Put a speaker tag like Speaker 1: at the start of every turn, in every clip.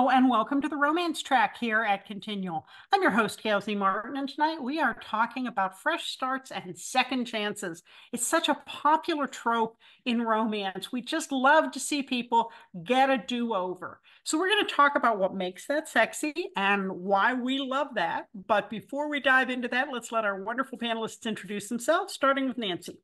Speaker 1: Hello and welcome to the Romance Track here at Continual. I'm your host, Gail Martin, and tonight we are talking about fresh starts and second chances. It's such a popular trope in romance. We just love to see people get a do-over. So we're going to talk about what makes that sexy and why we love that. But before we dive into that, let's let our wonderful panelists introduce themselves, starting with Nancy.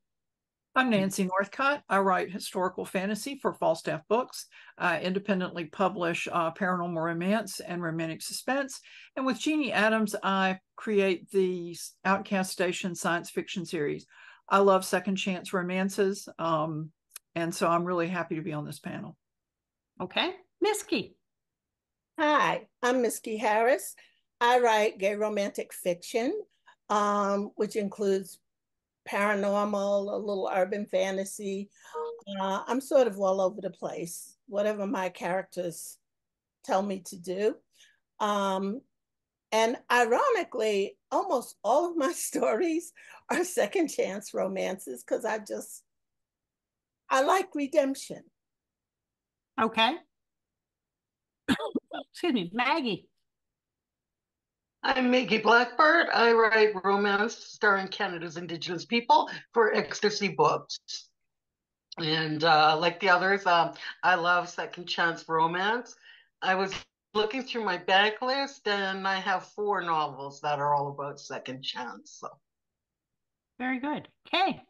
Speaker 2: I'm Nancy Northcott. I write historical fantasy for Falstaff Books. I independently publish paranormal romance and romantic suspense. And with Jeannie Adams, I create the Outcast Station science fiction series. I love second chance romances. And so I'm really happy to be on this panel.
Speaker 1: Okay. Miski.
Speaker 3: Hi, I'm Miski Harris. I write gay romantic fiction, which includes paranormal, a little urban fantasy. I'm sort of all over the place, whatever my characters tell me to do. And ironically, almost all of my stories are second chance romances because I like redemption.
Speaker 1: Okay. Excuse me, Maggie.
Speaker 4: I'm Maggie Blackbird. I write romance starring Canada's Indigenous people for Ecstasy Books. And like the others, I love second chance romance. I was looking through my bank list and I have 4 novels that are all about second chance. So.
Speaker 1: Very good. Kay.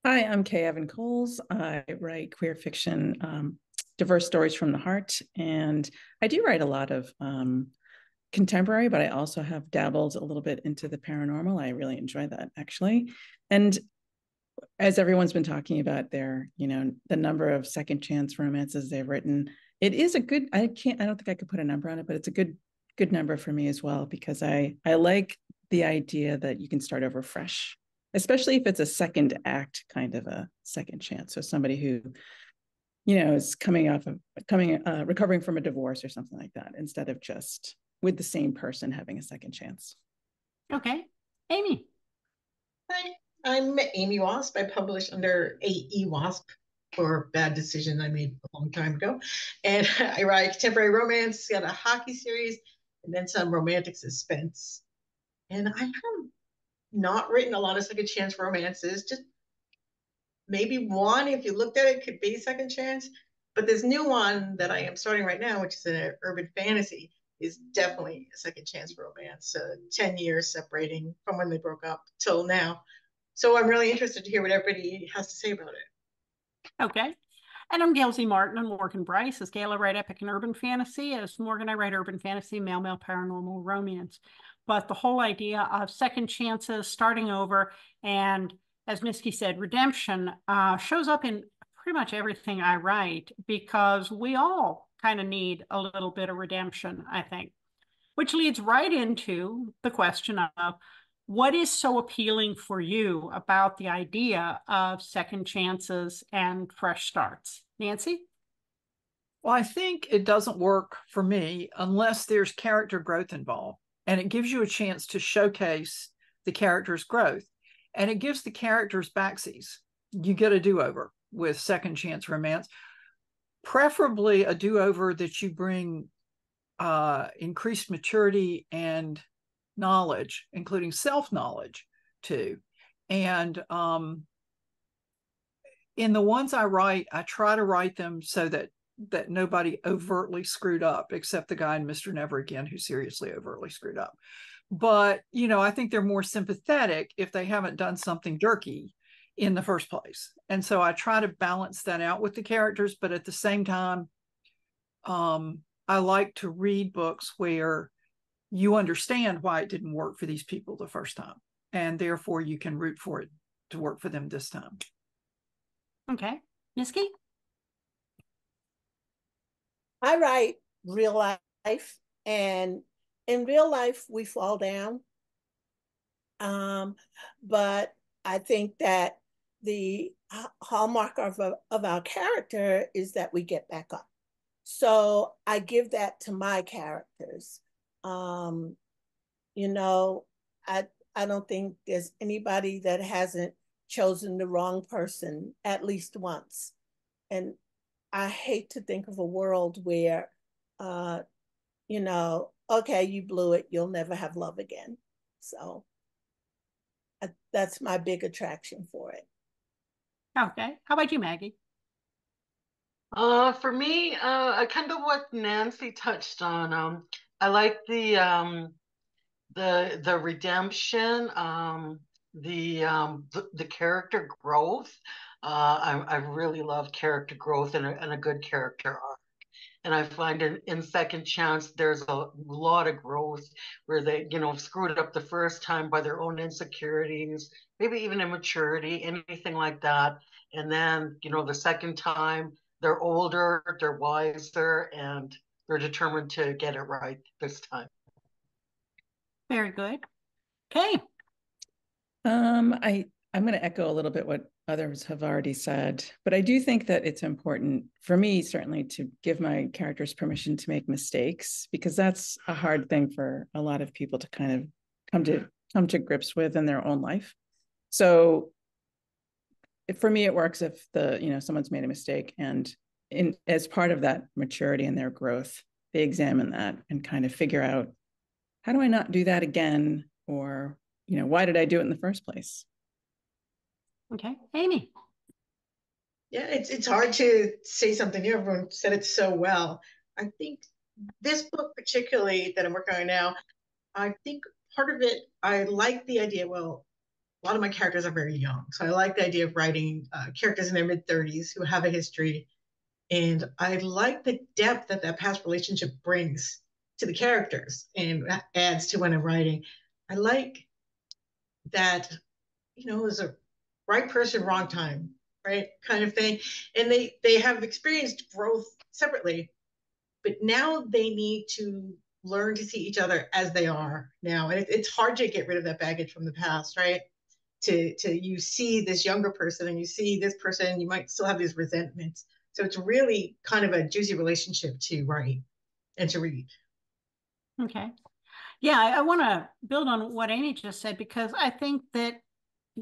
Speaker 5: Hi, I'm Kay Evan Coles. I write queer fiction, diverse stories from the heart, and I do write a lot of contemporary, but I also have dabbled a little bit into the paranormal. I really enjoy that, actually. And as everyone's been talking about the number of second chance romances they've written, it is a good, I don't think I could put a number on it, but it's a good number for me as well, because I like the idea that you can start over fresh, especially if it's a second act kind of a second chance. So somebody who, is recovering from a divorce or something like that, instead of just with the same person having a second chance.
Speaker 1: Okay. Amy.
Speaker 6: Hi, I'm Amy Wasp. I publish under AE Wasp for Bad Decision I made a long time ago. And I write contemporary romance, got a hockey series, and then some romantic suspense. And I have not written a lot of second chance romances, just maybe one, if you looked at it, could be second chance. But this new one that I am starting right now, which is an urban fantasy, is definitely a second chance romance. 10 years separating from when they broke up till now. So I'm really interested to hear what everybody has to say about it.
Speaker 1: Okay. And I'm Gail Martin and Morgan Brice. As Gail, I write epic and urban fantasy. As Morgan, I write urban fantasy, male paranormal romance. But the whole idea of second chances, starting over, and as Miski said, redemption shows up in pretty much everything I write, because we all kind of need a little bit of redemption, I think, which leads right into the question of what is so appealing for you about the idea of second chances and fresh starts? Nancy?
Speaker 2: Well, I think it doesn't work for me unless there's character growth involved, and it gives you a chance to showcase the character's growth, and it gives the characters backsies. You get a do-over with second chance romance, preferably a do-over that you bring increased maturity and knowledge, including self-knowledge too. And in the ones I write, I try to write them so that nobody overtly screwed up, except the guy in Mr. Never Again who seriously overtly screwed up. But, I think they're more sympathetic if they haven't done something jerky in the first place. And so I try to balance that out with the characters, but at the same time, I like to read books where you understand why it didn't work for these people the first time, and therefore you can root for it to work for them this time.
Speaker 1: Okay. Miski?
Speaker 3: I write real life, and in real life we fall down. But I think that the hallmark of our character is that we get back up. So I give that to my characters. I don't think there's anybody that hasn't chosen the wrong person at least once. And I hate to think of a world where you know, okay, you blew it, you'll never have love again. So that's my big attraction for it.
Speaker 1: Okay. How about you, Maggie?
Speaker 4: For me, I kind of what Nancy touched on. I like the redemption, the character growth. I really love character growth and a good character arc. And I find in Second Chance, there's a lot of growth where they, screwed up the first time by their own insecurities, maybe even immaturity, anything like that. And then, the second time, they're older, they're wiser, and they're determined to get it right this time.
Speaker 1: Very good. Okay.
Speaker 5: I'm going to echo a little bit what others have already said, but I do think that it's important for me, certainly, to give my characters permission to make mistakes, because that's a hard thing for a lot of people to kind of come to grips with in their own life. So for me, it works if someone's made a mistake, and as part of that maturity and their growth, they examine that and kind of figure out, how do I not do that again? Or, why did I do it in the first place?
Speaker 1: Okay. Amy.
Speaker 6: Yeah, it's hard to say something new. Everyone said it so well. I think this book particularly that I'm working on now, I think part of it, I like the idea, well, a lot of my characters are very young. So I like the idea of writing characters in their mid-30s who have a history. And I like the depth that past relationship brings to the characters and adds to when I'm writing. I like that, it was a right person, wrong time, right? Kind of thing. And they have experienced growth separately, but now they need to learn to see each other as they are now. And it's hard to get rid of that baggage from the past, right? To you see this younger person and you see this person, you might still have these resentments. So it's really kind of a juicy relationship to write and to read.
Speaker 1: Okay. Yeah, I want to build on what Amy just said, because I think that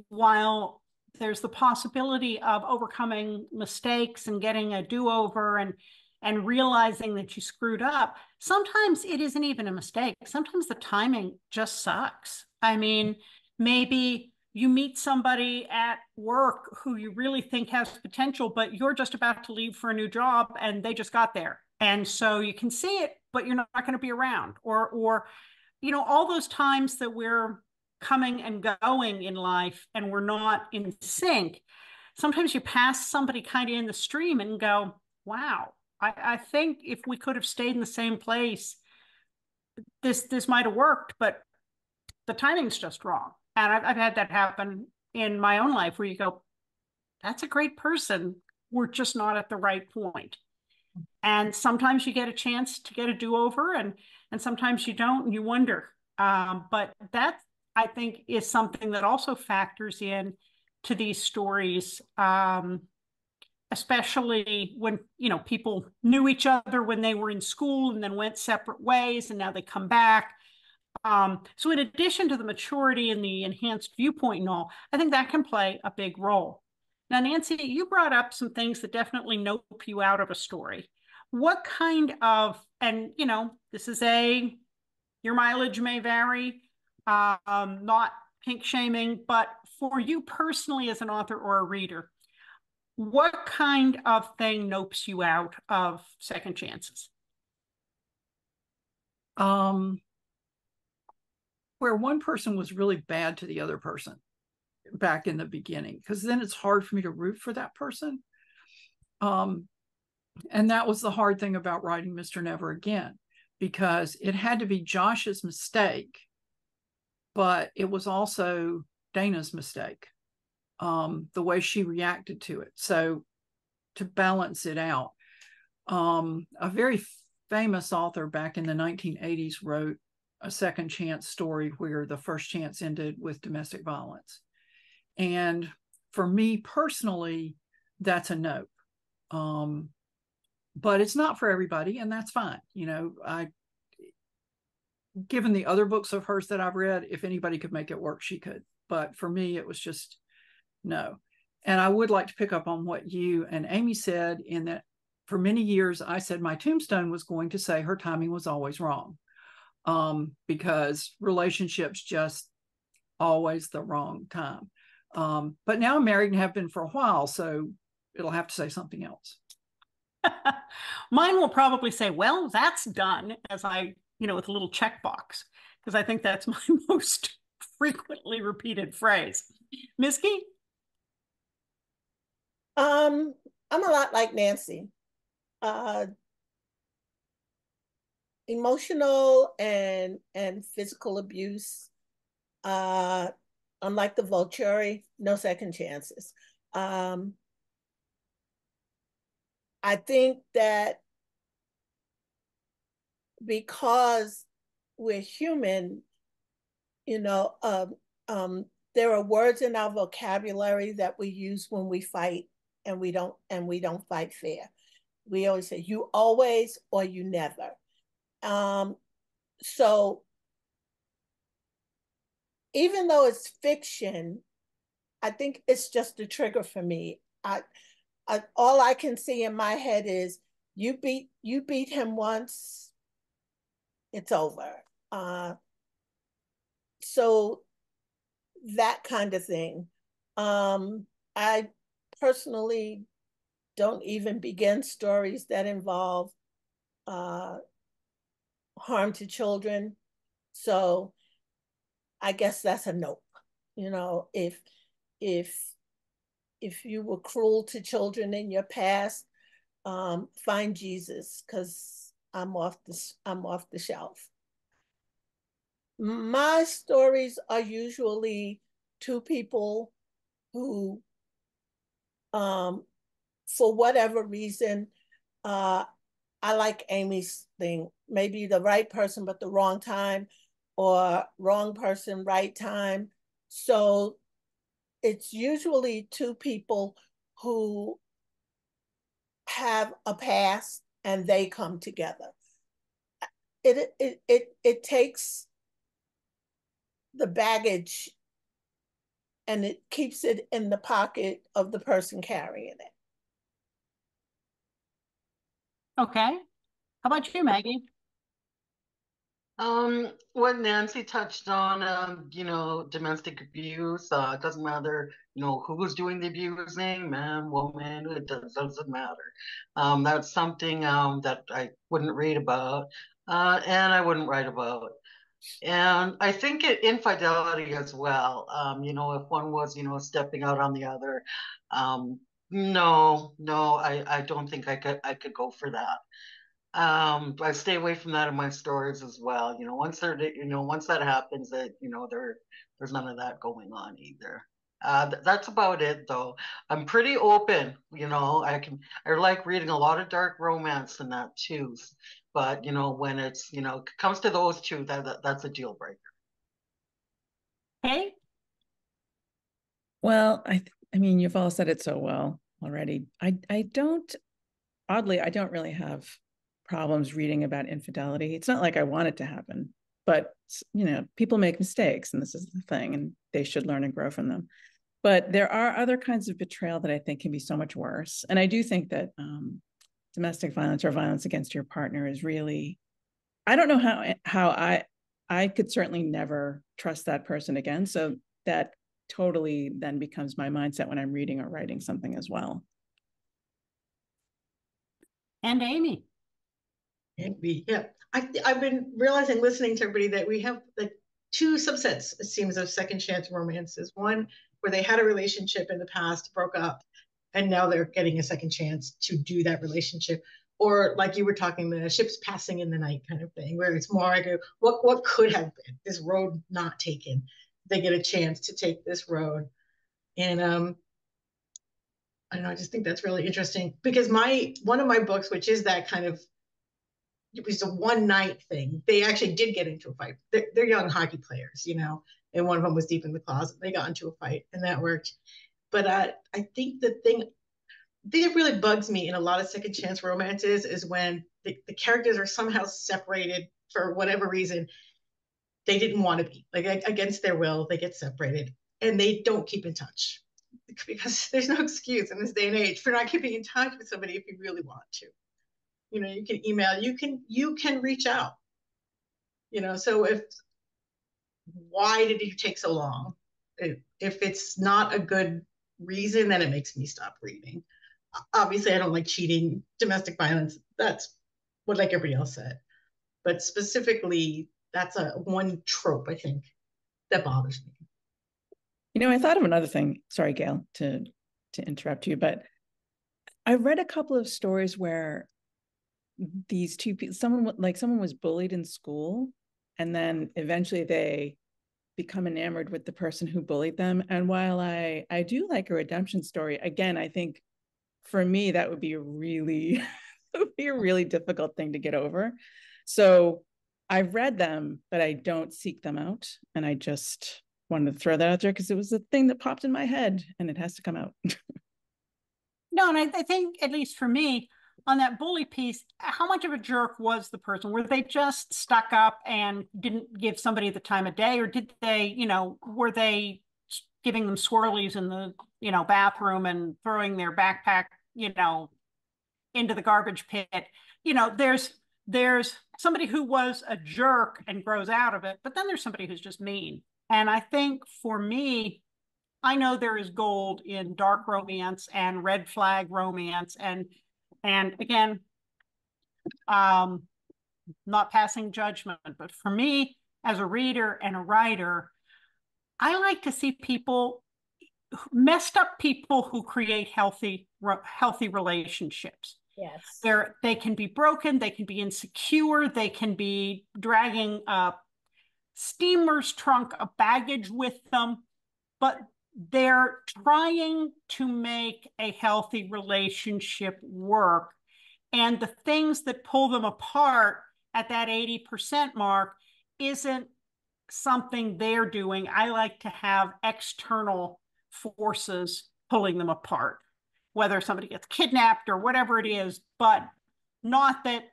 Speaker 1: while there's the possibility of overcoming mistakes and getting a do-over and realizing that you screwed up, sometimes it isn't even a mistake. Sometimes the timing just sucks. I mean, maybe you meet somebody at work who you really think has potential, but you're just about to leave for a new job and they just got there. And so you can see it, but you're not going to be around. Or all those times that we're coming and going in life and we're not in sync. Sometimes you pass somebody kind of in the stream and go, wow, I think if we could have stayed in the same place, this might have worked, but the timing's just wrong. And I've had that happen in my own life where you go, that's a great person. We're just not at the right point. And sometimes you get a chance to get a do-over and sometimes you don't and you wonder. But that, I think, is something that also factors in to these stories, especially when, people knew each other when they were in school and then went separate ways and now they come back. So in addition to the maturity and the enhanced viewpoint and all, I think that can play a big role. Now, Nancy, you brought up some things that definitely nope you out of a story. What kind of, and this is your mileage may vary, not kink shaming, but for you personally as an author or a reader, what kind of thing nopes you out of second chances?
Speaker 2: Where one person was really bad to the other person back in the beginning, because then it's hard for me to root for that person. And that was the hard thing about writing Mr. Never Again, because it had to be Josh's mistake, but it was also Dana's mistake, the way she reacted to it. So to balance it out, a very famous author back in the 1980s wrote a second chance story where the first chance ended with domestic violence. And for me personally, that's a nope. But it's not for everybody, and that's fine. Given the other books of hers that I've read, if anybody could make it work, she could. But for me, it was just no. And I would like to pick up on what you and Amy said, in that for many years, I said my tombstone was going to say her timing was always wrong, because relationships just always the wrong time. But now I'm married and have been for a while, so it'll have to say something else.
Speaker 1: Mine will probably say, well, that's done, as with a little checkbox, because I think that's my most frequently repeated phrase. Miski?
Speaker 3: I'm a lot like Nancy. Emotional and physical abuse. Unlike the Volturi, no second chances. I think that because we're human, there are words in our vocabulary that we use when we fight, and we don't fight fair. We always say you always or you never. So even though it's fiction, I think it's just a trigger for me. All I can see in my head is you beat him once, it's over. So that kind of thing. I personally don't even begin stories that involve harm to children. So I guess that's a nope. If you were cruel to children in your past, find Jesus, because I'm off the shelf. My stories are usually two people who, for whatever reason, I like Amy's thing, maybe the right person, but the wrong time, or wrong person, right time. So it's usually two people who have a past and they come together. It takes the baggage and it keeps it in the pocket of the person carrying it.
Speaker 1: Okay. How about you, Maggie?
Speaker 4: What Nancy touched on, domestic abuse, it doesn't matter, who's doing the abusing, man, woman, it doesn't matter. That's something that I wouldn't read about, and I wouldn't write about. And I think infidelity as well. If one was, stepping out on the other, no, I don't think I could go for that. I stay away from that in my stories as well. Once that happens, that there's none of that going on either. That's about it, though. I'm pretty open. I like reading a lot of dark romance and that too. But when it's comes to those two, that's a deal breaker.
Speaker 1: Hey.
Speaker 5: Well, I mean, you've all said it so well already. I don't really have problems reading about infidelity. It's not like I want it to happen, but people make mistakes, and this is the thing, and they should learn and grow from them. But there are other kinds of betrayal that I think can be so much worse. And I do think that domestic violence or violence against your partner is really, I don't know how I could certainly never trust that person again. So that totally then becomes my mindset when I'm reading or writing something as well.
Speaker 1: And Amy.
Speaker 6: Yeah, I've been realizing, listening to everybody, that we have like two subsets, it seems, of second chance romances. One where they had a relationship in the past, broke up, and now they're getting a second chance to do that relationship. Or like you were talking, the ships passing in the night kind of thing, where it's more like what could have been this road not taken. They get a chance to take this road. And I don't know, I just think that's really interesting, because one of my books, which is that kind of, it was a one night thing. They actually did get into a fight. They're young hockey players, and one of them was deep in the closet. They got into a fight, and that worked. But I think the thing that really bugs me in a lot of second chance romances is when the characters are somehow separated for whatever reason. They didn't want to be, like, against their will, they get separated and they don't keep in touch. because there's no excuse in this day and age for not keeping in touch with somebody if you really want to. You know, you can email, you can reach out. You know, so why did you take so long? If it's not a good reason, then it makes me stop reading. Obviously, I don't like cheating, domestic violence. That's what like everybody else said. But specifically, that's one trope, I think, that bothers me.
Speaker 5: You know, I thought of another thing. Sorry, Gail, to interrupt you, but I read a couple of stories where these two people, someone was bullied in school, and then eventually they become enamored with the person who bullied them. And while I do like a redemption story, again, I think for me that would be a really difficult thing to get over. So I've read them, but I don't seek them out. And I just wanted to throw that out there because it was a thing that popped in my head and it has to come out.
Speaker 1: No, and I think, at least for me, on that bully piece, how much of a jerk was the person? Were they just stuck up and didn't give somebody the time of day, or did they, you know, were they giving them swirlies in the, you know, bathroom and throwing their backpack, you know, into the garbage pit? You know, there's somebody who was a jerk and grows out of it, but then there's somebody who's just mean. And I think for me, I know there is gold in dark romance and red flag romance, and again, not passing judgment, but for me as a reader and a writer, I like to see messed up people who create healthy relationships.
Speaker 3: Yes.
Speaker 1: They can be broken, they can be insecure, they can be dragging a steamer's trunk of baggage with them, but they're trying to make a healthy relationship work. And the things that pull them apart at that 80% mark isn't something they're doing. I like to have external forces pulling them apart, whether somebody gets kidnapped or whatever it is, but not that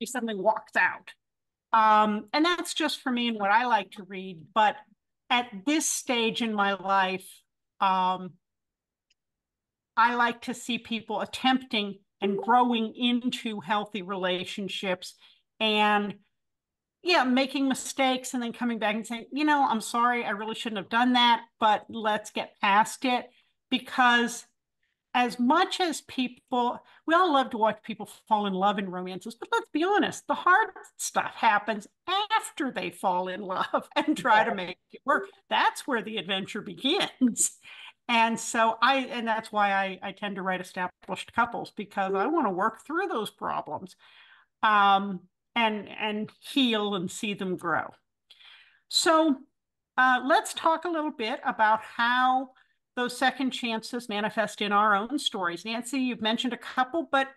Speaker 1: something walks out. And that's just for me and what I like to read. But at this stage in my life, I like to see people attempting and growing into healthy relationships, and yeah, making mistakes and then coming back and saying, you know, I'm sorry, I really shouldn't have done that, but let's get past it. Because as much as people, we all love to watch people fall in love in romances, but let's be honest, the hard stuff happens after they fall in love and try to make it work. That's where the adventure begins. And so and that's why I tend to write established couples, because I want to work through those problems, and heal and see them grow. So let's talk a little bit about how those second chances manifest in our own stories. Nancy, you've mentioned a couple, but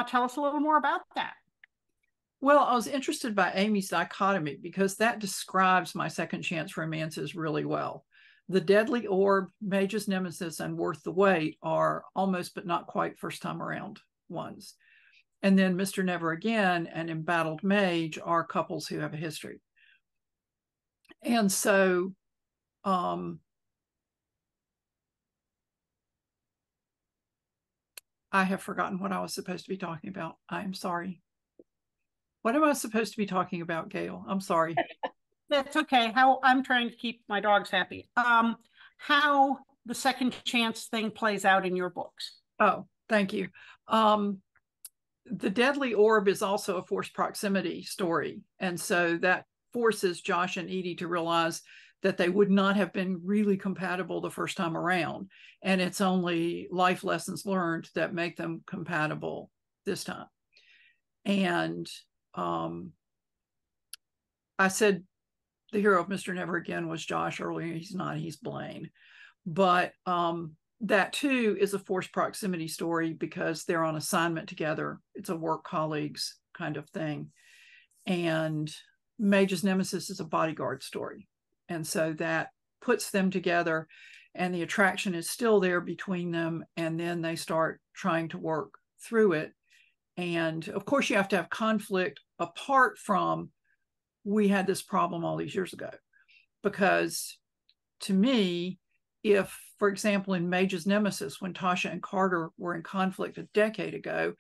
Speaker 1: tell us a little more about that.
Speaker 2: Well, I was interested by Amy's dichotomy because that describes my second chance romances really well. The Deadly Orb, Mage's Nemesis, and Worth the Wait are almost but not quite first time around ones. And then Mr. Never Again and Embattled Mage are couples who have a history. And so I have forgotten what I was supposed to be talking about. I'm sorry. What am I supposed to be talking about, Gail? I'm sorry.
Speaker 1: That's okay. How I'm trying to keep my dogs happy. How the second chance thing plays out in your books.
Speaker 2: Oh, thank you. The Deadly Orb is also a forced proximity story. And so that forces Josh and Edie to realize that they would not have been really compatible the first time around. And it's only life lessons learned that make them compatible this time. And I said the hero of Mr. Never Again was Josh earlier. He's not, he's Blaine. But that too is a forced proximity story because they're on assignment together. It's a work colleagues kind of thing. And Mage's Nemesis is a bodyguard story. And so that puts them together and the attraction is still there between them. And then they start trying to work through it. And of course you have to have conflict apart from, we had this problem all these years ago, because to me, if for example, in Mage's Nemesis, when Tasha and Carter were in conflict a decade ago,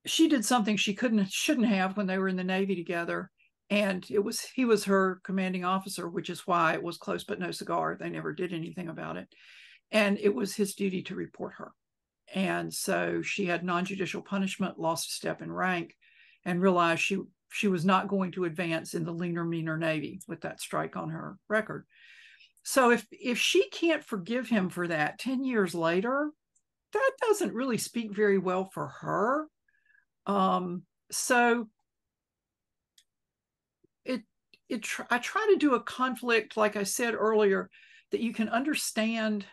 Speaker 2: she did something she shouldn't have when they were in the Navy together. And he was her commanding officer, which is why it was close but no cigar. They never did anything about it. And it was his duty to report her. And so she had non-judicial punishment, lost a step in rank, and realized she was not going to advance in the leaner, meaner Navy with that strike on her record. So if she can't forgive him for that 10 years later, that doesn't really speak very well for her. So I try to do a conflict, like I said earlier, that you can understand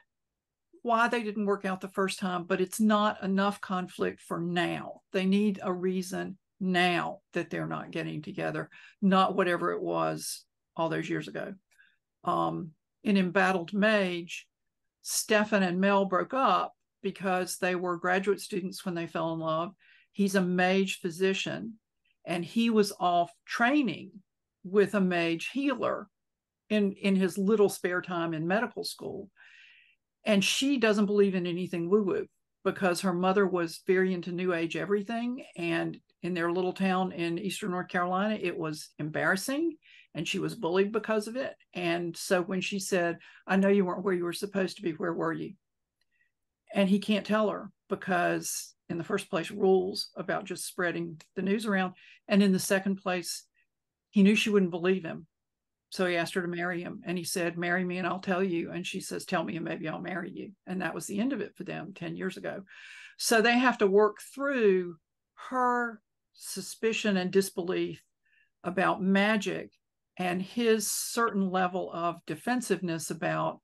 Speaker 2: why they didn't work out the first time, but it's not enough conflict for now. They need a reason now that they're not getting together, not whatever it was all those years ago. In Embattled Mage, Stefan and Mel broke up because they were graduate students when they fell in love. He's a mage physician, and he was off training with a mage healer in his little spare time in medical school. And she doesn't believe in anything woo-woo because her mother was very into New Age everything. And in their little town in Eastern North Carolina, it was embarrassing, and she was bullied because of it. And so when she said, I know you weren't where you were supposed to be, where were you? And he can't tell her because, in the first place, rules about just spreading the news around. And in the second place, he knew she wouldn't believe him. So he asked her to marry him, and he said, marry me and I'll tell you. And she says, tell me and maybe I'll marry you. And that was the end of it for them 10 years ago. So they have to work through her suspicion and disbelief about magic and his certain level of defensiveness about,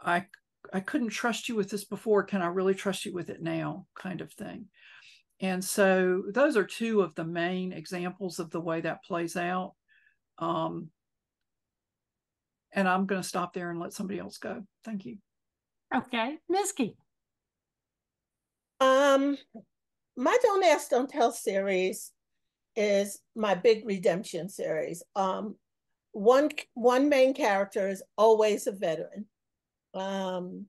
Speaker 2: I couldn't trust you with this before. Can I really trust you with it now? Kind of thing. And so those are two of the main examples of the way that plays out. And I'm going to stop there and let somebody else go. Thank you.
Speaker 1: Okay, Miski.
Speaker 3: My Don't Ask, Don't Tell series is my big redemption series. One main character is always a veteran. And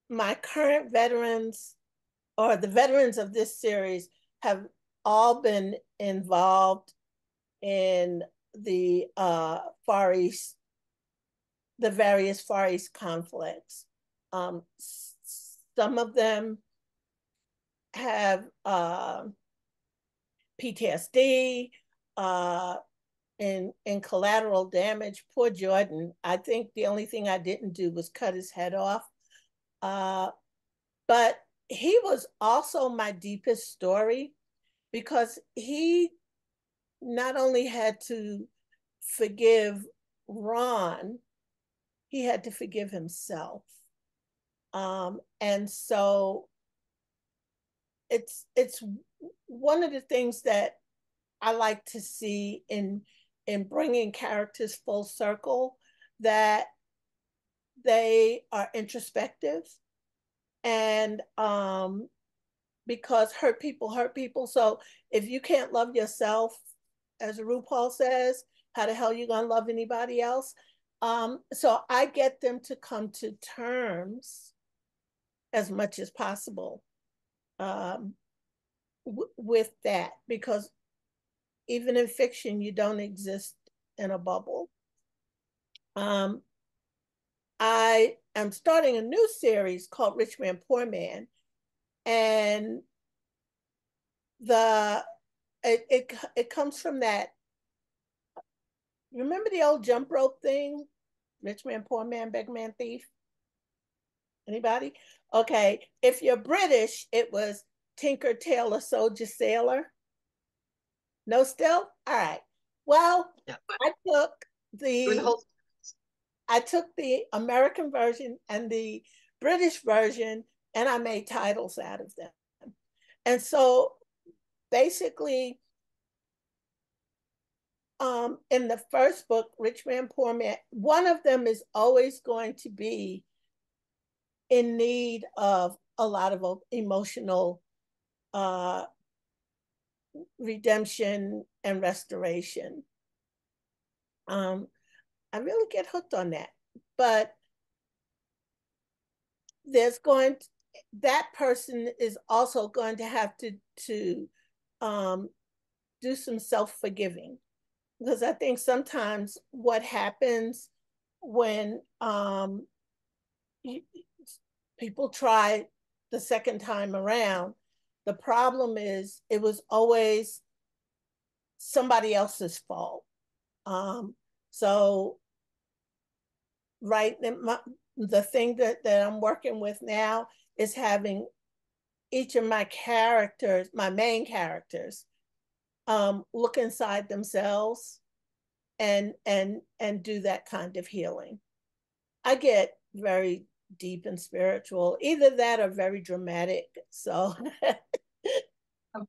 Speaker 3: my current veterans, or the veterans of this series, have all been involved in the Far East, the various Far East conflicts. Some of them have PTSD, in collateral damage. Poor Jordan. I think the only thing I didn't do was cut his head off. But he was also my deepest story because he not only had to forgive Ron, he had to forgive himself. And so it's one of the things that I like to see in bringing characters full circle, that they are introspective, and because hurt people. So if you can't love yourself, as RuPaul says, how the hell you gonna love anybody else? So I get them to come to terms as much as possible with that, because even in fiction, you don't exist in a bubble. I am starting a new series called Rich Man, Poor Man, and it comes from that. Remember the old jump rope thing? Rich man, poor man, beggar man, thief. Anybody? Okay. If you're British, it was tinker, tailor, soldier, sailor. No, still? All right. Well, yeah. I took the American version and the British version, and I made titles out of them. And so basically, in the first book, Rich Man, Poor Man, one of them is always going to be in need of a lot of emotional redemption and restoration. I really get hooked on that. but that person is also going to have to do some self-forgiving, because I think sometimes what happens when people try the second time around, the problem is it was always somebody else's fault. So right, the thing that I'm working with now is having each of my characters, my main characters, look inside themselves and do that kind of healing. I get very deep and spiritual, either that or very dramatic. So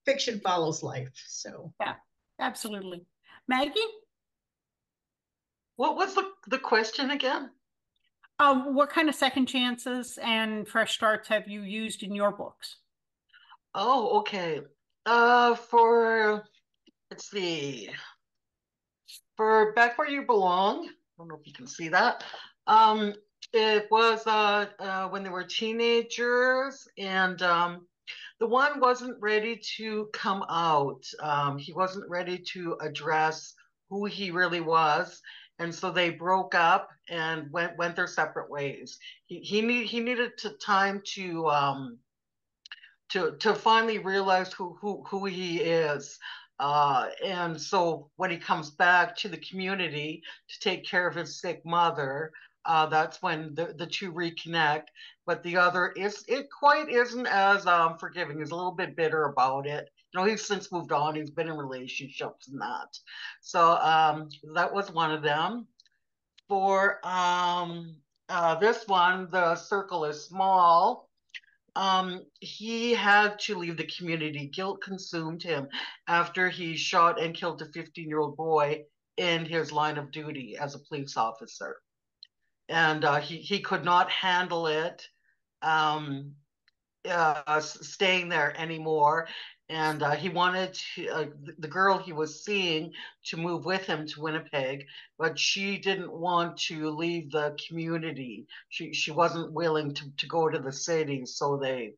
Speaker 6: fiction follows life. So
Speaker 1: yeah, absolutely. Maggie?
Speaker 4: What was the question again?
Speaker 1: What kind of second chances and fresh starts have you used in your books?
Speaker 4: Oh, okay. Let's see. For Back Where You Belong, I don't know if you can see that. It was when they were teenagers, and the one wasn't ready to come out. He wasn't ready to address who he really was, and so they broke up and went their separate ways. He needed time to finally realize who he is. And so when he comes back to the community to take care of his sick mother, that's when the two reconnect. But the other quite isn't as forgiving. He's a little bit bitter about it. You know, he's since moved on. He's been in relationships and that. So that was one of them. For this one, The Circle is Small. He had to leave the community. Guilt consumed him after he shot and killed a 15-year-old boy in his line of duty as a police officer. And he could not handle it staying there anymore. And he wanted the girl he was seeing to move with him to Winnipeg, but she didn't want to leave the community. She wasn't willing to go to the city, so they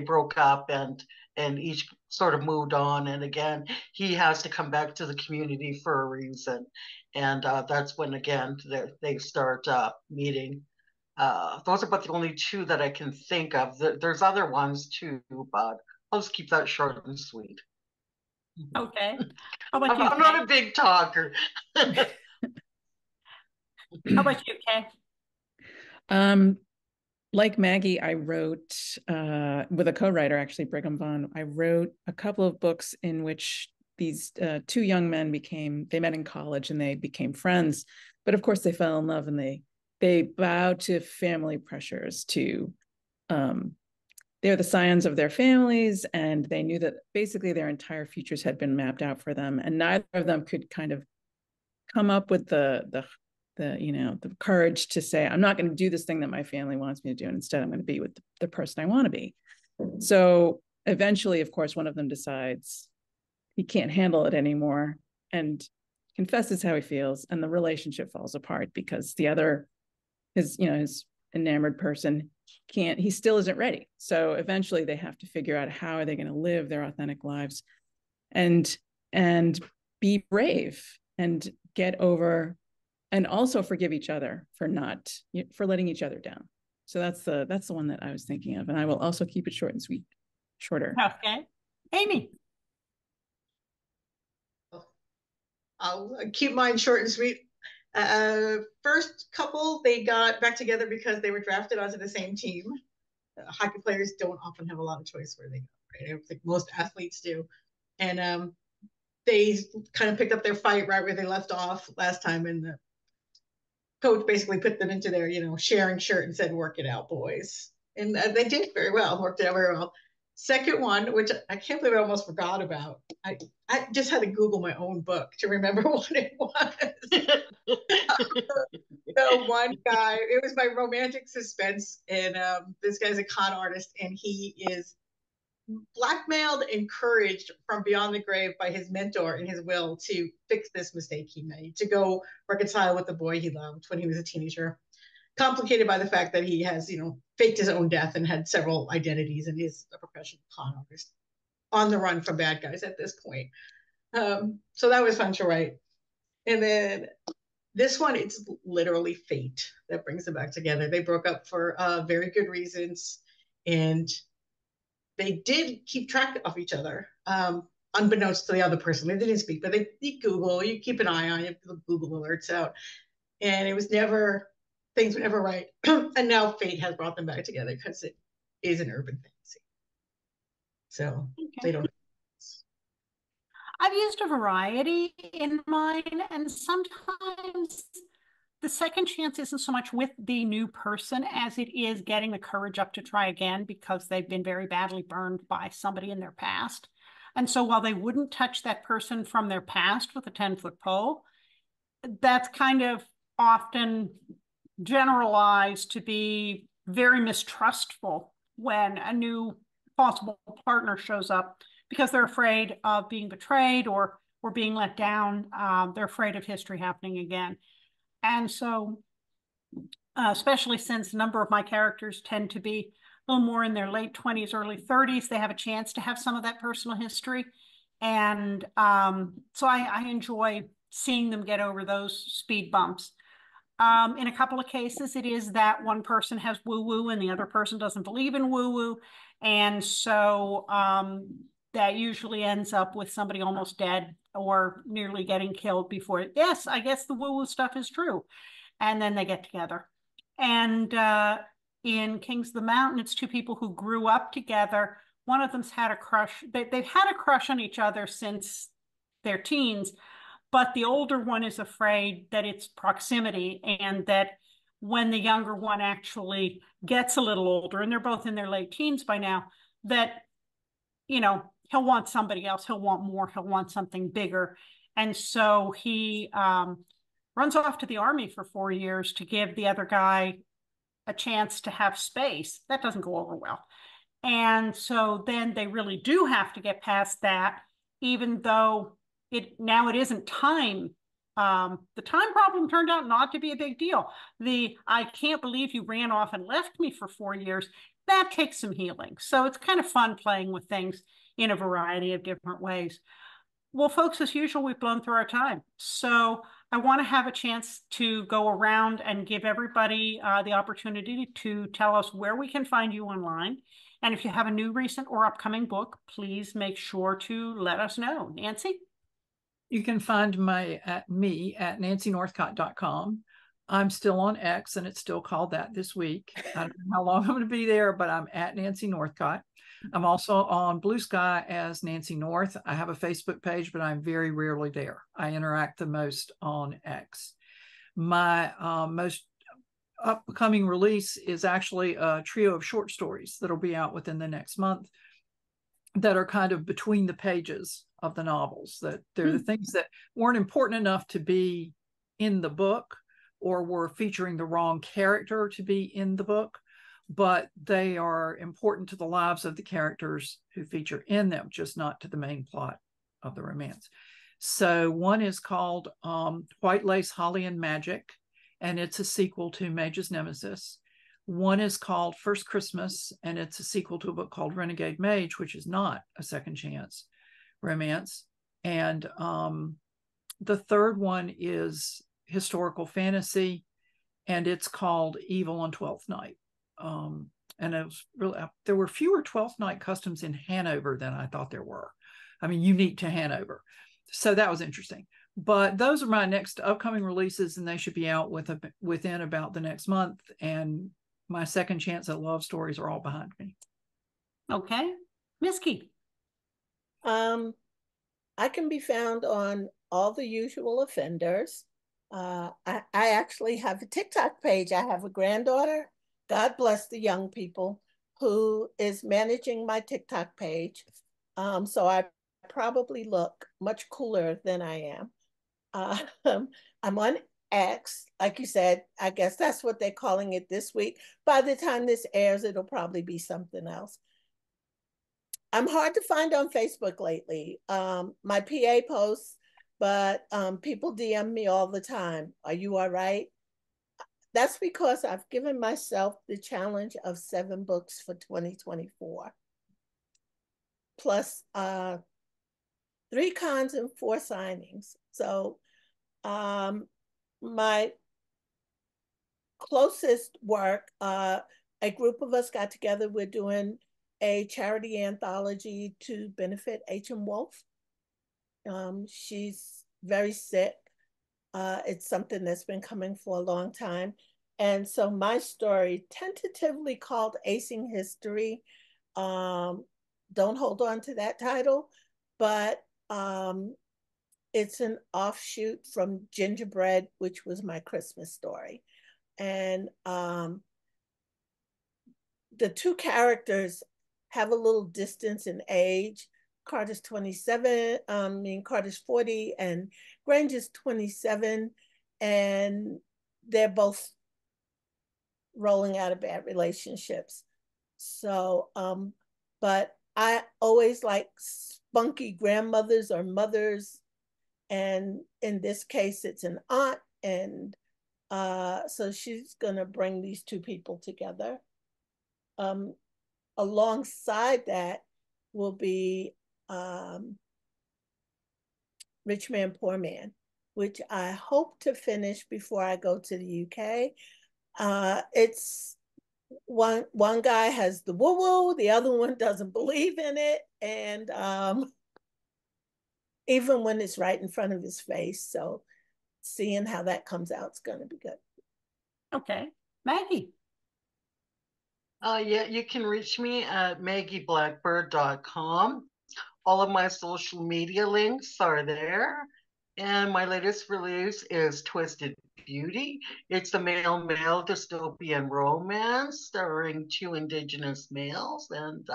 Speaker 4: broke up and each sort of moved on. And again, he has to come back to the community for a reason, and that's when again they start meeting. Those are about the only two that I can think of. There's other ones too, but I'll just keep that short and sweet.
Speaker 1: Okay. How about you,
Speaker 4: I'm not a big talker.
Speaker 1: How about you, Kay?
Speaker 5: Like Maggie, I wrote with a co-writer, actually, Brigham Vaughn. I wrote a couple of books in which these two young men they met in college and they became friends. But of course, they fell in love and they bowed to family pressures to they're the scions of their families, and they knew that basically their entire futures had been mapped out for them, and neither of them could kind of come up with the courage to say, I'm not going to do this thing that my family wants me to do, and instead I'm going to be with the person I want to be. So eventually, of course, one of them decides he can't handle it anymore and confesses how he feels, and the relationship falls apart because the other, his enamored person, he still isn't ready. So eventually they have to figure out how are they going to live their authentic lives and be brave and get over and also forgive each other for letting each other down. So that's the one that I was thinking of, and I will also keep it short and sweet, shorter.
Speaker 1: Okay. Amy.
Speaker 6: I'll keep mine short and sweet. First couple, they got back together because they were drafted onto the same team. Hockey players don't often have a lot of choice where they go, right? I don't think most athletes do. And they kind of picked up their fight right where they left off last time, and the coach basically put them into their, sharing shirt and said, work it out, boys. And they did very well, worked it out very well. Second one, which I can't believe I almost forgot about. I just had to Google my own book to remember what it was. So one guy, it was my romantic suspense, and this guy's a con artist, and he is blackmailed, encouraged from beyond the grave by his mentor in his will to fix this mistake he made, to go reconcile with the boy he loved when he was a teenager. complicated by the fact that he has, faked his own death and had several identities, and is a professional con artist on the run from bad guys at this point. So that was fun to write. And then this one, it's literally fate that brings them back together. They broke up for very good reasons, and they did keep track of each other, unbeknownst to the other person. They didn't speak, but you Google, you keep an eye on it, the Google alerts out. And things were never right. And now fate has brought them back together because it is an urban fantasy. So they don't.
Speaker 1: I've used a variety in mine, and sometimes the second chance isn't so much with the new person as it is getting the courage up to try again because they've been very badly burned by somebody in their past. And so while they wouldn't touch that person from their past with a 10-foot pole, that's kind of often generalized to be very mistrustful when a new possible partner shows up because they're afraid of being betrayed or being let down. They're afraid of history happening again. And so, especially since a number of my characters tend to be a little more in their late 20s, early 30s, they have a chance to have some of that personal history. And so I enjoy seeing them get over those speed bumps. In a couple of cases, it is that one person has woo-woo and the other person doesn't believe in woo-woo. And so that usually ends up with somebody almost dead or nearly getting killed before, yes, I guess the woo-woo stuff is true. And then they get together. And in Kings of the Mountain, it's two people who grew up together. One of them's had a crush. They've had a crush on each other since their teens, but the older one is afraid that it's proximity and that when the younger one actually gets a little older, and they're both in their late teens by now, that, he'll want somebody else, he'll want more, he'll want something bigger. And so he runs off to the army for 4 years to give the other guy a chance to have space. That doesn't go over well. And so then they really do have to get past that, even though it isn't time. The time problem turned out not to be a big deal. I can't believe you ran off and left me for 4 years. That takes some healing. So it's kind of fun playing with things in a variety of different ways. Well, folks, as usual, we've blown through our time. So I want to have a chance to go around and give everybody the opportunity to tell us where we can find you online. And if you have a new, recent, or upcoming book, please make sure to let us know. Nancy?
Speaker 2: You can find me at nancynorthcott.com. I'm still on X, and it's still called that this week. I don't know how long I'm going to be there, but I'm at Nancy Northcott. I'm also on Blue Sky as Nancy North. I have a Facebook page, but I'm very rarely there. I interact the most on X. My most upcoming release is actually a trio of short stories that'll be out within the next month that are kind of between the pages of the novels. That they're the things that weren't important enough to be in the book or were featuring the wrong character to be in the book, but they are important to the lives of the characters who feature in them, just not to the main plot of the romance. So one is called White Lace, Holly, and Magic, and it's a sequel to Mage's Nemesis. One is called First Christmas, and it's a sequel to a book called Renegade Mage, which is not a second chance romance. And the third one is historical fantasy, and it's called Evil on Twelfth Night. And it was really, there were fewer Twelfth Night customs in Hanover than I thought there were. I mean, unique to Hanover. So that was interesting. But those are my next upcoming releases, and they should be out within about the next month. And my second chance at love stories are all behind me.
Speaker 1: Okay. Miski.
Speaker 3: I can be found on all the usual offenders. I actually have a TikTok page. I have a granddaughter, God bless the young people, who is managing my TikTok page. So I probably look much cooler than I am. I'm on X, like you said. I guess that's what they're calling it this week. By the time this airs, it'll probably be something else. I'm hard to find on Facebook lately. My PA posts, but people DM me all the time. Are you all right? that's because I've given myself the challenge of 7 books for 2024, plus 3 cons and 4 signings. So my closest work, a group of us got together. We're doing a charity anthology to benefit H.M. Wolf. She's very sick. It's something that's been coming for a long time. And so my story, tentatively called Acing History, don't hold on to that title, but it's an offshoot from Gingerbread, which was my Christmas story. And the 2 characters have a little distance in age. Carter's 27, Carter's 40, and Granger's 27, and they're both rolling out of bad relationships. So, but I always like spunky grandmothers or mothers, and in this case, it's an aunt, and so she's gonna bring these 2 people together. Alongside that will be Rich Man, Poor Man, which I hope to finish before I go to the UK. It's one guy has the woo-woo, the other one doesn't believe in it, and even when it's right in front of his face. So seeing how that comes out is going to be good.
Speaker 1: Okay. Maggie.
Speaker 4: Yeah, you can reach me at maggieblackbird.com. All of my social media links are there. And my latest release is Twisted Beauty. It's a male-male dystopian romance starring 2 Indigenous males. And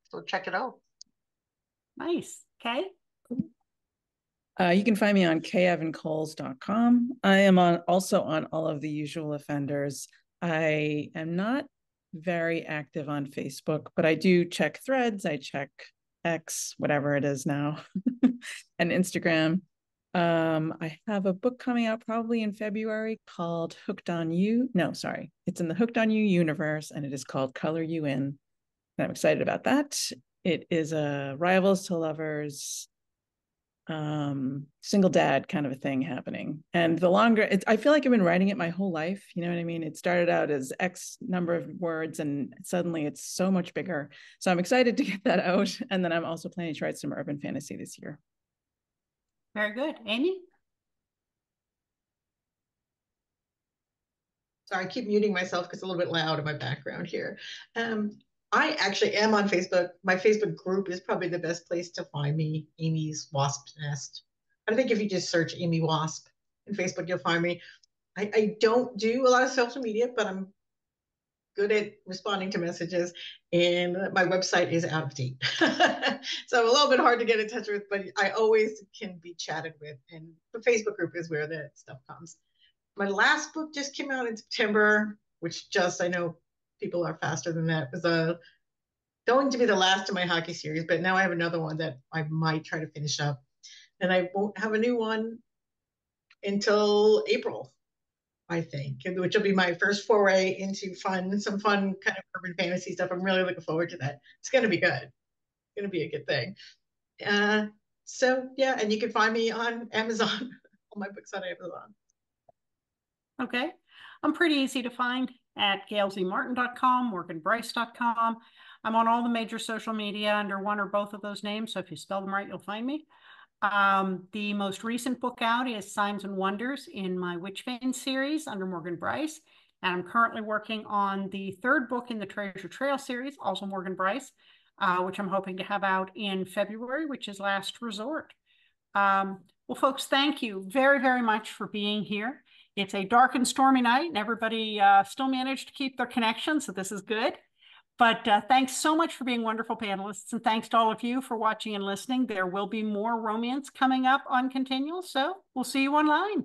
Speaker 4: so check it out.
Speaker 1: Nice. Okay.
Speaker 5: You can find me on kevincoles.com. I am also on all of the usual offenders. I am not very active on Facebook, but I do check Threads. I check X, whatever it is now, and Instagram. I have a book coming out probably in February called Hooked on You. No, sorry. It's in the Hooked on You universe, and it is called Color You In. And I'm excited about that. It is a rivals to lovers, single dad kind of a thing happening. And the longer I feel like I've been writing it my whole life. You know what I mean? It started out as X number of words, and suddenly it's so much bigger. So I'm excited to get that out. And then I'm also planning to write some urban fantasy this year.
Speaker 1: Very good. Amy?
Speaker 6: Sorry, I keep muting myself because it's a little bit loud in my background here. I actually am on Facebook. My Facebook group is probably the best place to find me, Amy's Wasp Nest. I think if you just search Amy Wasp in Facebook, you'll find me. I don't do a lot of social media, but I'm good at responding to messages, and my website is out of date. So a little bit hard to get in touch with, but I always can be chatted with, and the Facebook group is where the stuff comes. My last book just came out in September, which I know people are faster than that. It was going to be the last of my hockey series, but now I have another one that I might try to finish up. And I won't have a new one until April, I think, which will be my first foray into some fun kind of urban fantasy stuff. I'm really looking forward to that. It's going to be good. It's going to be a good thing. So yeah, and you can find me on Amazon. All my books on Amazon.
Speaker 1: Okay. I'm pretty easy to find at gailzmartin.com, morganbrice.com. I'm on all the major social media under one or both of those names, so if you spell them right, you'll find me. The most recent book out is Signs and Wonders in my Witchbane series under Morgan Brice. And I'm currently working on the 3rd book in the Treasure Trail series, also Morgan Brice, which I'm hoping to have out in February, which is Last Resort. Well, folks, thank you very, very much for being here. It's a dark and stormy night, and everybody still managed to keep their connection, so this is good. But thanks so much for being wonderful panelists, and thanks to all of you for watching and listening. There will be more romance coming up on Continual, so we'll see you online.